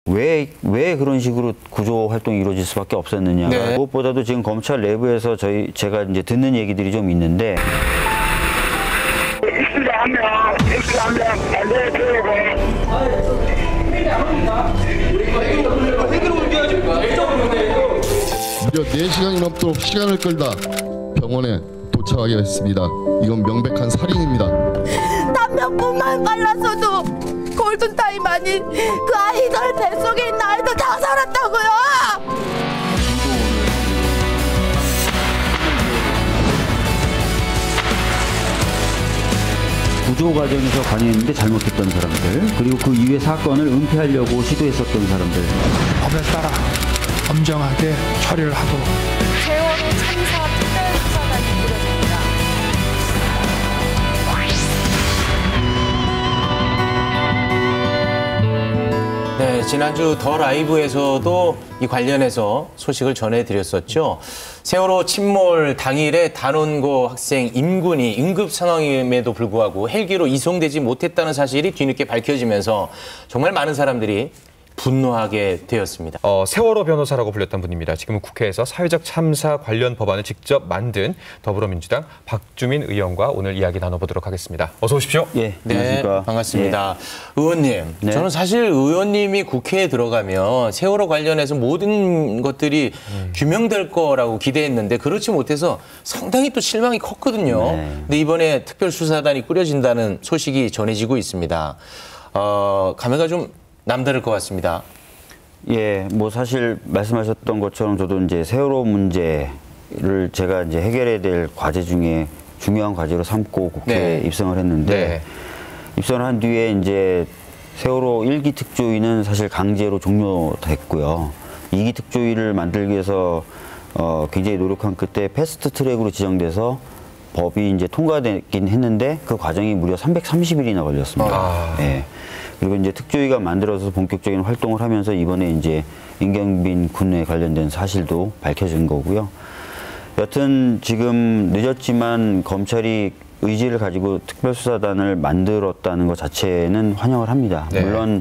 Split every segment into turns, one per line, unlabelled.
왜 그런 식으로 구조 활동이 이루어질 수밖에 없었느냐.
네.
무엇보다도 지금 검찰 내부에서 제가 이제 듣는 얘기들이 좀 있는데.
무려 4시간이 넘도록 시간을 끌다 병원에 도착하게 됐습니다. 이건 명백한 살인입니다.
담배뿐만 발랐어도 골든타임 아닌 그 아이들 뱃속에 있는 아이들 다 살았다고요.
구조 과정에서 관여했는데 잘못했던 사람들, 그리고 그 이후의 사건을 은폐하려고 시도했었던 사람들.
법에 따라 엄정하게 처리를 하도록.
세월호 참사 특별수사단이 꾸려집니다.
네, 지난주 더 라이브에서도 이 관련해서 소식을 전해드렸었죠. 세월호 침몰 당일에 단원고 학생 임군이 응급 상황임에도 불구하고 헬기로 이송되지 못했다는 사실이 뒤늦게 밝혀지면서 정말 많은 사람들이 분노하게 되었습니다.
세월호 변호사라고 불렸던 분입니다. 지금은 국회에서 사회적 참사 관련 법안을 직접 만든 더불어민주당 박주민 의원과 오늘 이야기 나눠보도록 하겠습니다. 어서 오십시오.
예,
네, 반갑습니다.
예.
의원님,
네.
저는 사실 의원님이 국회에 들어가면 세월호 관련해서 모든 것들이 규명될 거라고 기대했는데 그렇지 못해서 상당히 또 실망이 컸거든요.
네.
근데 이번에 특별수사단이 꾸려진다는 소식이 전해지고 있습니다. 감회가 좀 남다를 것 같습니다.
예, 뭐 사실 말씀하셨던 것처럼 저도 이제 세월호 문제를 제가 이제 해결해야 될 과제 중에 중요한 과제로 삼고 국회에
네.
입성을 했는데
네.
입성을 한 뒤에 이제 세월호 1기 특조위는 사실 강제로 종료됐고요. 2기 특조위를 만들기 위해서 굉장히 노력한 끝에 패스트 트랙으로 지정돼서 법이 이제 통과되긴 했는데 그 과정이 무려 330일이나 걸렸습니다. 예. 그리고 이제 특조위가 만들어서 본격적인 활동을 하면서 이번에 이제 임경빈 군에 관련된 사실도 밝혀진 거고요. 여튼 지금 늦었지만 검찰이 의지를 가지고 특별수사단을 만들었다는 것 자체는 환영을 합니다.
네.
물론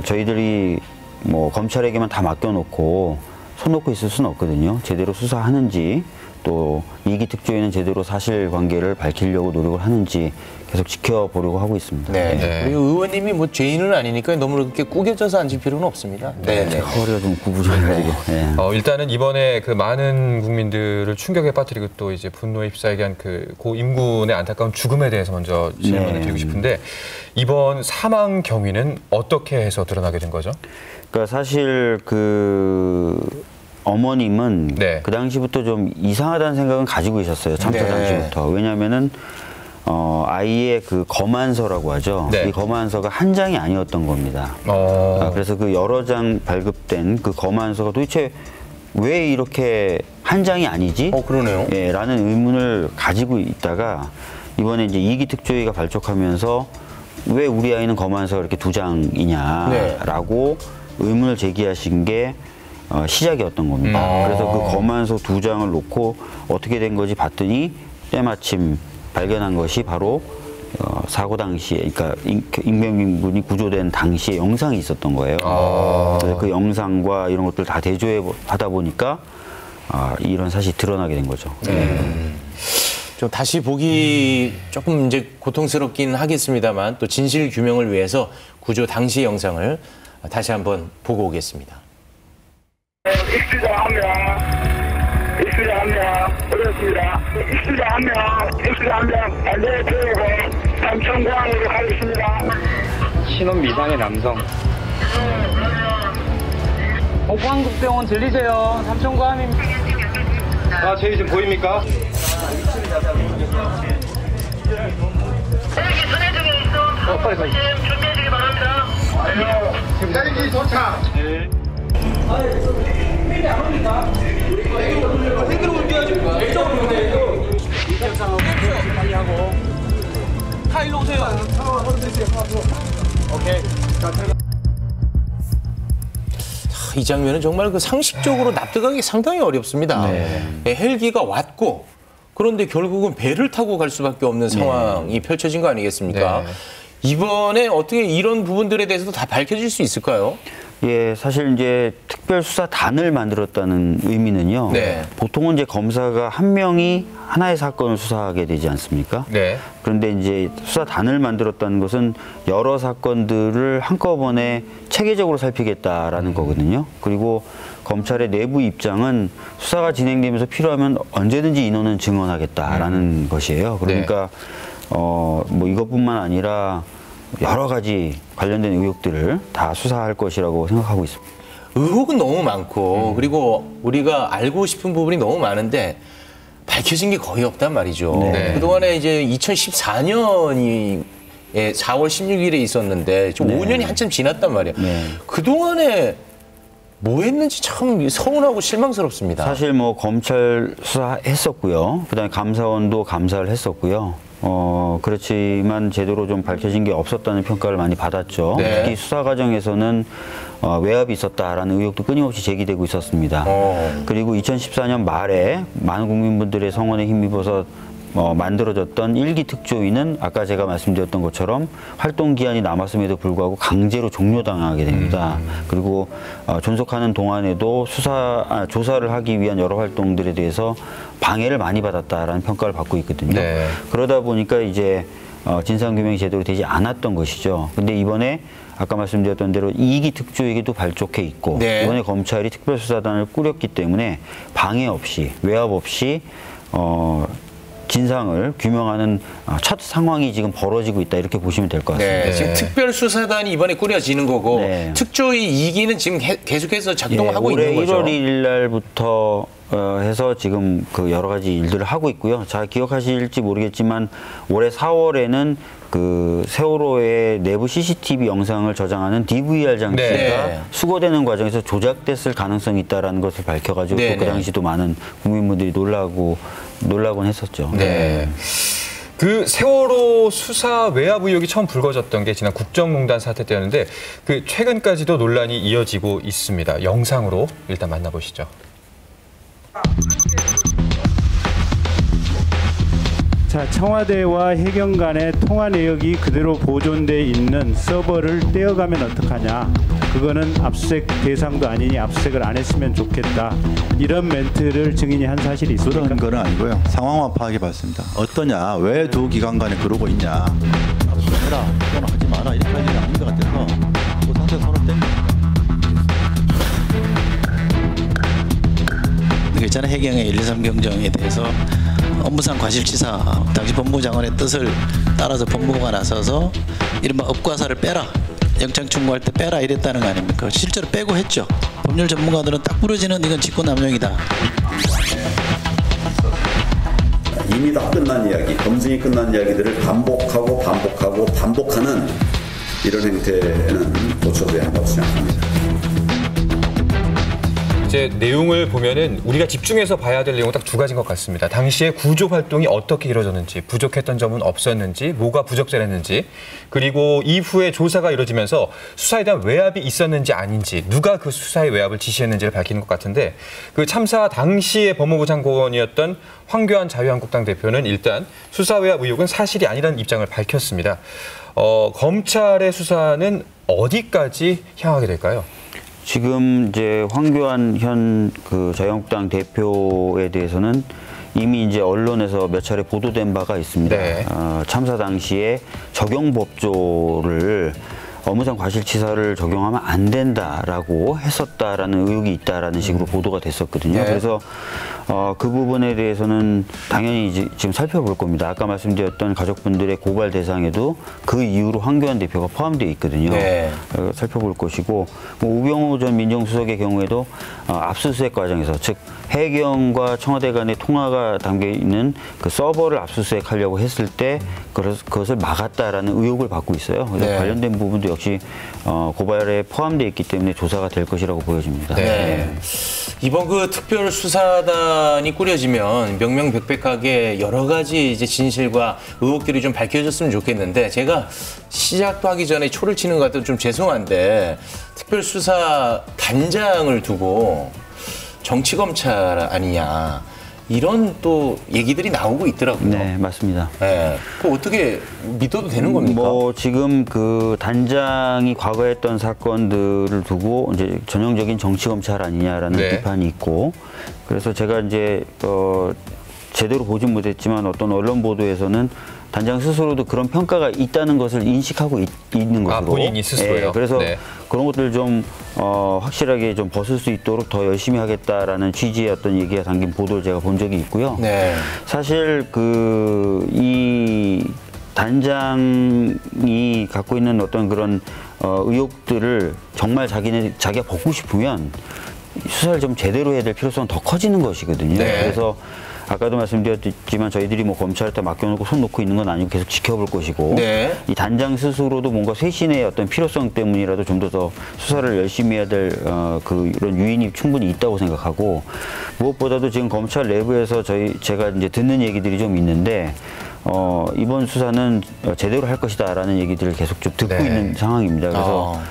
저희들이 뭐 검찰에게만 다 맡겨놓고 손 놓고 있을 수는 없거든요. 제대로 수사하는지 또 2기 특조위는 제대로 사실관계를 밝히려고 노력을 하는지 계속 지켜보려고 하고 있습니다.
네.
네.
그리고 의원님이 뭐 죄인은 아니니까 너무 그렇게 꾸겨져서 앉을 필요는 없습니다. 네. 네.
허리가 좀 구부정해가지고. 예.
일단은 이번에 그 많은 국민들을 충격에 빠뜨리고 또 이제 분노에 휩싸이게 한 그 고 임군의 안타까운 죽음에 대해서 먼저 질문을
네.
드리고 싶은데 이번 사망 경위는 어떻게 해서 드러나게 된 거죠?
그러니까 사실 그 어머님은
네.
그 당시부터 좀 이상하다는 생각은 가지고 있었어요. 참사
네.
당시부터. 왜냐하면은 아이의 그 검안서라고 하죠.
네.
이 검안서가 한 장이 아니었던 겁니다. 그래서 그 여러 장 발급된 그 검안서가 도대체 왜 이렇게 한 장이 아니지?
그러네요.
예, 라는 의문을 가지고 있다가 이번에 이제 2기 특조위가 발족하면서 왜 우리 아이는 검안서가 이렇게 2장이냐라고 의문을 제기하신 게 시작이었던 겁니다. 그래서 그 검안서 2장을 놓고 어떻게 된 거지 봤더니 때마침 발견한 것이 바로 사고 당시에, 그러니까 임경빈 군이 구조된 당시에 영상이 있었던 거예요. 그래서 그 영상과 이런 것들 다 대조하다 보니까 이런 사실이 드러나게 된 거죠.
좀 다시 보기 조금 이제 고통스럽긴 하겠습니다만 또 진실 규명을 위해서 구조 당시 영상을 다시 한번 보고 오겠습니다.
입수자 한 명, 어렵습니다. 입수자 한 명, 반대 태우고 삼천공항으로 가겠습니다.
신원 미상의 남성. 복광국병원 들리세요? 삼천공항입니다. 저희 지금 보입니까?
헬기 선회 중에 있어.
빨리.
준비해 주기 바랍니다. 헬기 도착.
네.
이 장면은 정말 그 상식적으로 납득하기 상당히 어렵습니다. 네, 헬기가 왔고 그런데 결국은 배를 타고 갈 수밖에 없는 상황이 펼쳐진 거 아니겠습니까?
네.
이번에 어떻게 이런 부분들에 대해서도 다 밝혀질 수 있을까요?
예, 사실 이제 특별수사단을 만들었다는 의미는요.
네.
보통은 이제 검사가 한 명이 하나의 사건을 수사하게 되지 않습니까?
네.
그런데 이제 수사단을 만들었다는 것은 여러 사건들을 한꺼번에 체계적으로 살피겠다라는 거거든요. 그리고 검찰의 내부 입장은 수사가 진행되면서 필요하면 언제든지 인원은 증언하겠다라는 것이에요. 그러니까 뭐 이것뿐만 아니라 여러 가지 관련된 의혹들을 다 수사할 것이라고 생각하고 있습니다.
의혹은 너무 많고 그리고 우리가 알고 싶은 부분이 너무 많은데 밝혀진 게 거의 없단 말이죠.
네.
그동안에 이제 2014년이 4월 16일에 있었는데 좀 5년이 한참 지났단 말이에요.
네.
그동안에 뭐 했는지 참 서운하고 실망스럽습니다.
사실 뭐 검찰 수사했었고요. 그다음에 감사원도 감사를 했었고요. 그렇지만 제대로 좀 밝혀진 게 없었다는 평가를 많이 받았죠.
네.
특히 수사 과정에서는 외압이 있었다라는 의혹도 끊임없이 제기되고 있었습니다. 그리고 2014년 말에 많은 국민분들의 성원에 힘입어서 만들어졌던 일기 특조위는 아까 제가 말씀드렸던 것처럼 활동 기한이 남았음에도 불구하고 강제로 종료당하게 됩니다. 그리고 존속하는 동안에도 조사를 하기 위한 여러 활동들에 대해서 방해를 많이 받았다라는 평가를 받고 있거든요.
네.
그러다 보니까 이제 진상규명이 제대로 되지 않았던 것이죠. 근데 이번에 아까 말씀드렸던 대로 2기 특조위에도 발족해 있고
네.
이번에 검찰이 특별수사단을 꾸렸기 때문에 방해 없이 외압 없이 진상을 규명하는 첫 상황이 지금 벌어지고 있다 이렇게 보시면 될 것 같습니다.
네, 지금 특별수사단이 이번에 꾸려지는 거고
네.
특조위 2기는 지금 계속해서 작동하고
올해
있는 거죠.
1월 1일 날부터 해서 지금 그 여러 가지 일들을 하고 있고요. 잘 기억하실지 모르겠지만 올해 4월에는 그 세월호의 내부 CCTV 영상을 저장하는 DVR 장치가
네.
수거되는 과정에서 조작됐을 가능성이 있다라는 것을 밝혀가지고
네,
또 그
네.
당시도 많은 국민분들이 놀라곤 했었죠.
네. 그 세월호 수사 외압 의혹이 처음 불거졌던 게 지난 국정농단 사태 때였는데 그 최근까지도 논란이 이어지고 있습니다. 영상으로 일단 만나보시죠.
자, 청와대와 해경 간의 통화 내역이 그대로 보존돼 있는 서버를 떼어가면 어떡하냐. 그거는 압수수색 대상도 아니니 압수수색을 안 했으면 좋겠다. 이런 멘트를 증인이 한 사실이 있습니까?
그런 건 아니고요. 상황만 파악해봤습니다. 어떠냐, 왜 두 기관 간에 그러고 있냐. 압수해라, 또는 하지 마라 이렇게 할 일이 아닌 것 같아서 그 상태 손을 뗀 겁니다.
있잖아요. 해경의 123 경정에 대해서 업무상 과실치사 당시 법무장관의 뜻을 따라서 법무부가 나서서 이른바 업과사를 빼라. 영장 청구할 때 빼라 이랬다는 거 아닙니까? 실제로 빼고 했죠. 법률 전문가들은 딱 부러지는 이건 직권남용이다.
이미 다 끝난 이야기, 검증이 끝난 이야기들을 반복하는 이런 행태는 고쳐져야 한다고 생각합니다.
이제 내용을 보면은 우리가 집중해서 봐야 될 내용은 딱 두 가지인 것 같습니다. 당시에 구조 활동이 어떻게 이루어졌는지, 부족했던 점은 없었는지, 뭐가 부적절했는지, 그리고 이후에 조사가 이루어지면서 수사에 대한 외압이 있었는지 아닌지, 누가 그 수사의 외압을 지시했는지를 밝히는 것 같은데 그 참사 당시의 법무부 장관이었던 황교안 자유한국당 대표는 일단 수사 외압 의혹은 사실이 아니라는 입장을 밝혔습니다. 검찰의 수사는 어디까지 향하게 될까요?
지금 이제 황교안 현 그 자유한국당 대표에 대해서는 이미 이제 언론에서 몇 차례 보도된 바가 있습니다.
네.
참사 당시에 적용법조를 업무상 과실치사를 적용하면 안 된다라고 했었다라는 의혹이 있다라는 식으로 보도가 됐었거든요.
네.
그래서 그 부분에 대해서는 당연히 지금 살펴볼 겁니다. 아까 말씀드렸던 가족분들의 고발 대상에도 그 이후로 황교안 대표가 포함되어 있거든요.
네.
살펴볼 것이고 우병우 전 민정수석의 경우에도 압수수색 과정에서 즉 해경과 청와대 간의 통화가 담겨 있는 그 서버를 압수수색하려고 했을 때 그것을 막았다라는 의혹을 받고 있어요. 그래서
네.
관련된 부분도 역시 고발에 포함되어 있기 때문에 조사가 될 것이라고 보여집니다.
네. 이번 그 특별수사단이 꾸려지면 명명백백하게 여러 가지 이제 진실과 의혹들이 좀 밝혀졌으면 좋겠는데 제가 시작도 하기 전에 초를 치는 것 같아서 좀 죄송한데 특별수사단장을 두고 정치검찰 아니냐 이런 또 얘기들이 나오고 있더라고요.
네, 맞습니다.
네. 그 어떻게 믿어도 되는 겁니까?
뭐 지금 그 단장이 과거에 했던 사건들을 두고 이제 전형적인 정치 검찰 아니냐라는
네.
비판이 있고, 그래서 제가 이제 제대로 보진 못했지만 어떤 언론 보도에서는 단장 스스로도 그런 평가가 있다는 것을 인식하고 있는 것으로.
본인이 스스로요?
예, 그래서
네.
그런 것들 좀 확실하게 좀 벗을 수 있도록 더 열심히 하겠다라는 취지의 어떤 얘기가 담긴 보도를 제가 본 적이 있고요.
네.
사실 이 단장이 갖고 있는 어떤 그런 의혹들을 정말 자기가 벗고 싶으면 수사를 좀 제대로 해야 될 필요성은 더 커지는 것이거든요.
네.
그래서 아까도 말씀드렸지만 저희들이 뭐 검찰한테 맡겨놓고 손 놓고 있는 건 아니고 계속 지켜볼 것이고,
네.
이 단장 스스로도 뭔가 쇄신의 어떤 필요성 때문이라도 좀 더 수사를 열심히 해야 될 이런 유인이 충분히 있다고 생각하고, 무엇보다도 지금 검찰 내부에서 제가 이제 듣는 얘기들이 좀 있는데, 이번 수사는 제대로 할 것이다라는 얘기들을 계속 좀 듣고
네.
있는 상황입니다. 그래서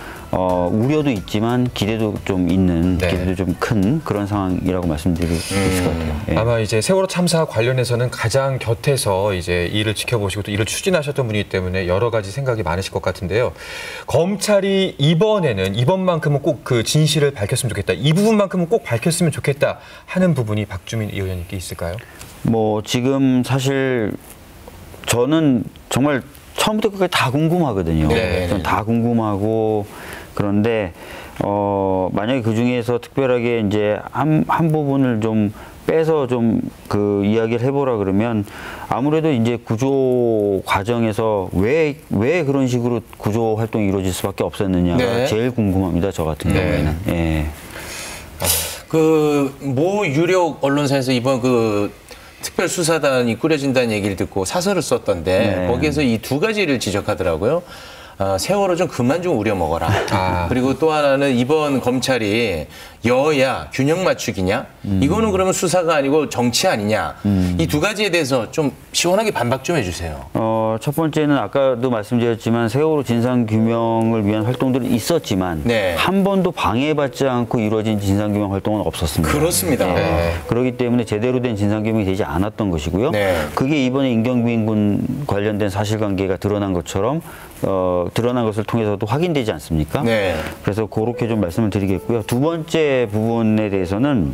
우려도 있지만 기대도 좀 있는,
네.
기대도 좀 큰 그런 상황이라고 말씀드릴 수 있을 것 같아요. 예.
아마 이제 세월호 참사 관련해서는 가장 곁에서 이제 일을 지켜보시고 또 일을 추진하셨던 분이기 때문에 여러 가지 생각이 많으실 것 같은데요. 검찰이 이번만큼은 꼭 그 진실을 밝혔으면 좋겠다, 이 부분만큼은 꼭 밝혔으면 좋겠다 하는 부분이 박주민 의원님께 있을까요?
뭐 지금 사실 저는 정말 처음부터 끝까지 다 궁금하거든요.
네.
저는 다 궁금하고, 그런데 만약에 그 중에서 특별하게 이제 한 부분을 좀 빼서 좀 그 이야기를 해보라 그러면, 아무래도 이제 구조 과정에서 왜 그런 식으로 구조 활동이 이루어질 수밖에 없었느냐가
네.
제일 궁금합니다. 저 같은 경우에는. 예.
그 모 유력 언론사에서 이번 그 특별수사단이 꾸려진다는 얘기를 듣고 사설을 썼던데,
네.
거기에서 이 두 가지를 지적하더라고요. 세월호 좀 그만 좀 우려먹어라. 그리고 또 하나는 이번 검찰이 여야 균형 맞추기냐? 이거는 그러면 수사가 아니고 정치 아니냐? 이 두 가지에 대해서 좀 시원하게 반박 좀 해주세요.
첫 번째는 아까도 말씀드렸지만 세월호 진상규명을 위한 활동들은 있었지만,
네.
한 번도 방해받지 않고 이루어진 진상규명 활동은 없었습니다.
그렇습니다.
네. 그렇기 때문에 제대로 된 진상규명이 되지 않았던 것이고요.
네.
그게 이번에 임경빈 군 관련된 사실관계가 드러난 것처럼 드러난 것을 통해서도 확인되지 않습니까?
네.
그래서 그렇게 좀 말씀을 드리겠고요. 두 번째 부분에 대해서는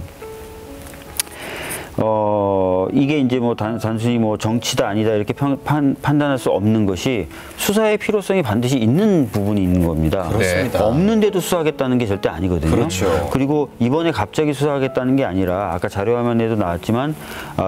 이게 이제 뭐 단순히 뭐 정치다 아니다 이렇게 판단할 수 없는 것이, 수사의 필요성이 반드시 있는 부분이 있는 겁니다.
그렇습니다.
없는데도 수사하겠다는 게 절대 아니거든요.
그렇죠.
그리고 이번에 갑자기 수사하겠다는 게 아니라, 아까 자료화면에도 나왔지만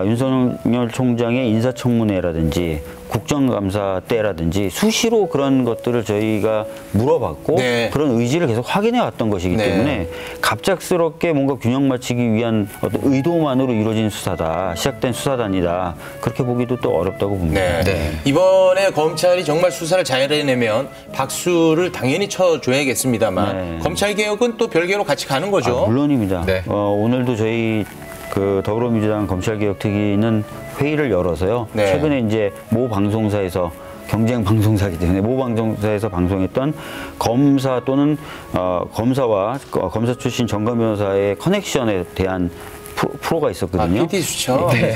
윤석열 총장의 인사청문회라든지 국정감사 때라든지 수시로 그런 것들을 저희가 물어봤고,
네.
그런 의지를 계속 확인해 왔던 것이기
네.
때문에 갑작스럽게 뭔가 균형 맞추기 위한 어떤 의도만으로 이루어진 수사다, 시작된 수사단이다, 그렇게 보기도 또 어렵다고 봅니다.
네. 이번에 검찰이 정말 수사를 잘 해내면 박수를 당연히 쳐줘야겠습니다만,
네.
검찰 개혁은 또 별개로 같이 가는 거죠.
물론입니다.
네.
오늘도 저희 그 더불어민주당 검찰개혁특위는 회의를 열어서요.
네.
최근에 이제 모 방송사에서, 경쟁 방송사이기 때문에 모 방송사에서 방송했던 검사 또는 검사와 검사 출신 전관 변호사의 커넥션에 대한 프로가 있었거든요.
PD 수첩.
네.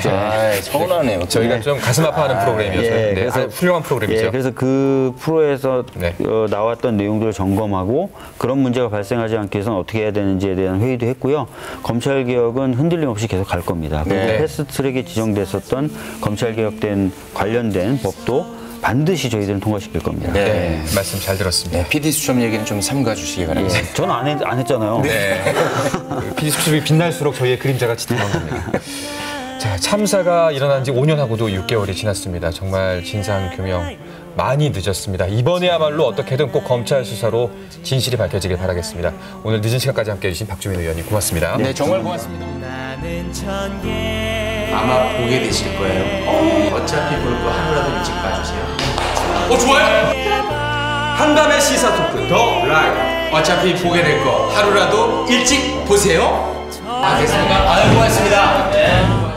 서운하네요.
저희가 좀 가슴 아파하는 프로그램이어서
예,
네, 아주 훌륭한 프로그램이죠.
예, 그래서 그 프로에서
네.
나왔던 내용들을 점검하고, 그런 문제가 발생하지 않기 위해서는 어떻게 해야 되는지에 대한 회의도 했고요. 검찰 개혁은 흔들림 없이 계속 갈 겁니다. 그리고
네.
패스트트랙에 지정됐었던 검찰 개혁된 관련된 법도 반드시 저희들은 통과시킬 겁니다.
네.
말씀 잘 들었습니다.
네, PD 수첩 얘기는 좀 삼가 주시기 바랍니다.
예, 저는 안 했잖아요.
네. PD 수첩이 빛날수록 저희의 그림자가 짙어간 겁니다. 자, 참사가 일어난 지 5년하고도 6개월이 지났습니다. 정말 진상규명 많이 늦었습니다. 이번에야말로 어떻게든 꼭 검찰 수사로 진실이 밝혀지길 바라겠습니다. 오늘 늦은 시간까지 함께해 주신 박주민 의원님 고맙습니다.
네, 정말 고맙습니다. 아마 보게 되실 거예요. 어차피 볼 거 하루라도 일찍 봐주세요. 좋아요. 한밤의 시사 토크 더 라이브. 어차피 보게 될 거 하루라도 일찍 보세요. 알겠습니까? 고맙습니다. 네.